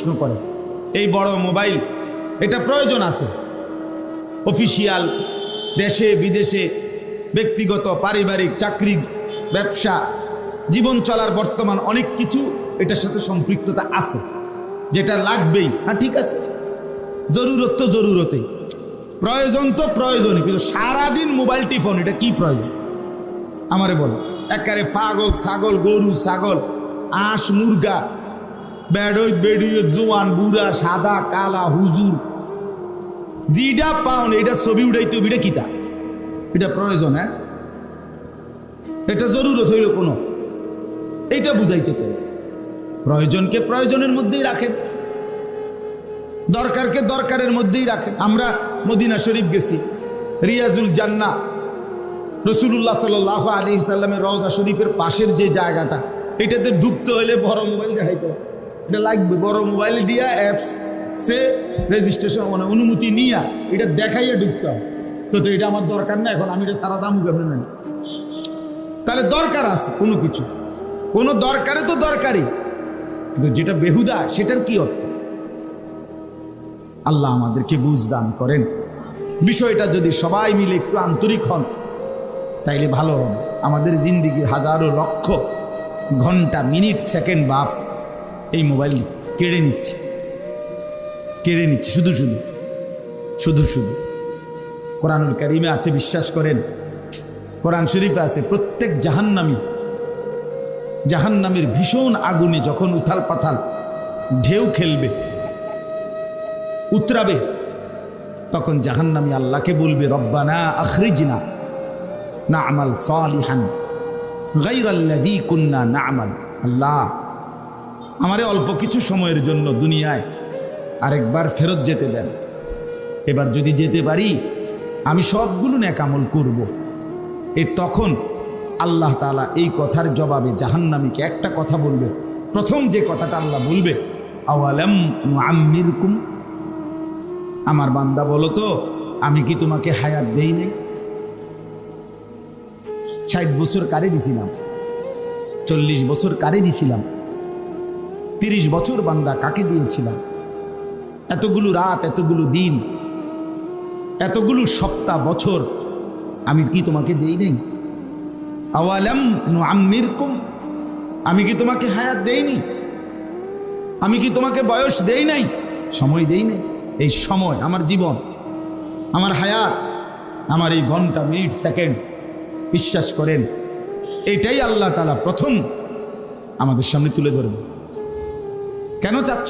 প্রশ্ন করে এই বড় মোবাইল এটা প্রয়োজন আছে, অফিসিয়াল, দেশে বিদেশে, ব্যক্তিগত, পারিবারিক, চাকরি, ব্যবসা, জীবন চলার বর্তমান অনেক কিছু এটার সাথে সম্পৃক্ততা আছে, যেটা লাগবেই। হ্যাঁ ঠিক আছে, জরুরত তো জরুরতেই, প্রয়োজন তো প্রয়োজনই, কিন্তু সারাদিন মোবাইল টিফোন এটা কি প্রয়োজন আমারে বলো? একেবারে পাগল ছাগল, গরু ছাগল, আঁশ মুরগা, বেড়ই বেড়িয়ে, জোয়ান বুড়া, সাদা কালা, হুজুর, জিডা পাউন এটা ছবি উঠাইতে হবে, এটা কিতা? এটা প্রয়োজন? হ্যাঁ, এটা জরুরত হইল কোনো? এইটা বুঝাইতে চাই। প্রয়োজনকে প্রয়োজনের মধ্যেই রাখেন, দরকারকে দরকারের মধ্যেই রাখেন। আমরা মদিনা শরীফ গেছি, রিয়াজুল জান্নাহ, রাসূলুল্লাহ সাল্লাল্লাহু আলাইহি সাল্লামের রওজা শরীফের পাশের যে জায়গাটা, এটাতে ঢুকতে হলে বড় মোবাইল দেখাইতে হবে, এটা লাগবে। বড় মোবাইল দিয়া অ্যাপস সে রেজিস্ট্রেশন মানে অনুমতি নিয়া এটা দেখাইয়া ঢুকতে হবে। তো এটা আমার দরকার না, এখন আমি এটা সারা দাম কেমন নেন? তাহলে দরকার আছে কোনো কিছু, কোনো দরকারে তো দরকারই, কিন্তু যেটা বেহুদা সেটার কি অর্থ? আল্লাহ আমাদেরকে বুঝ দান করেন। বিষয়টা যদি সবাই মিলে একটু আন্তরিক হন তাইলে ভালো হবে। আমাদের জিন্দিগির হাজারো লক্ষ ঘন্টা, মিনিট, সেকেন্ড বাফ এই মোবাইল কেড়ে নিচ্ছে, কেড়ে নিচ্ছে শুধু শুধু শুধু শুধু। কোরআনুল কারীমে আছে, বিশ্বাস করেন, কোরআন শরীফে আছে, প্রত্যেক জাহান্নামীর ভীষণ আগুনে যখন উথাল পাথাল ঢেউ খেলবে, উতরাবে, তখন জাহান্নামী আল্লাহকে বলবে, রব্বানা আখরিজনা না'মাল সালিহান গায়রাল্লাযী কুন্না না'মাল। আল্লাহ, আমারে অল্প কিছু সময়ের জন্য দুনিয়ায় আরেকবার ফেরত যেতে দেন, এবার যদি যেতে পারি আমি সবগুলো নেক আমল করব। তখন আল্লাহ তাআলা এই কথার জবাবে জাহান্নামীকে একটা কথা বলবে। প্রথম যে কথাটা আল্লাহ বলবে, আওয়ালাম নুআম্মিরকুম, আমার বান্দা বলো তো আমি কি তোমাকে হায়াত দেই নাই? 60 বছর কারে দিছিলাম, 40 বছর কারে দিছিলাম, 30 বছর বান্দা কাকে দিয়েছিলাম? এতগুলো রাত, এতগুলো দিন, এতগুলো সপ্তাহ, বছর আমি কি তোমাকে দেই নাই? আওয়ালাম নুআম্মিরকুম, আমি কি তোমাকে হায়াত দেইনি? আমি কি তোমাকে বয়স দেই নাই, সময় দেই নাই? এই সময়, আমার জীবন, আমার হায়াত, আমার এই ঘন্টা, মিনিট, সেকেন্ড, বিশ্বাস করেন এটাই আল্লাহ তাআলা প্রথম আমাদের সামনে তুলে ধরবে। কেন চাচ্ছ?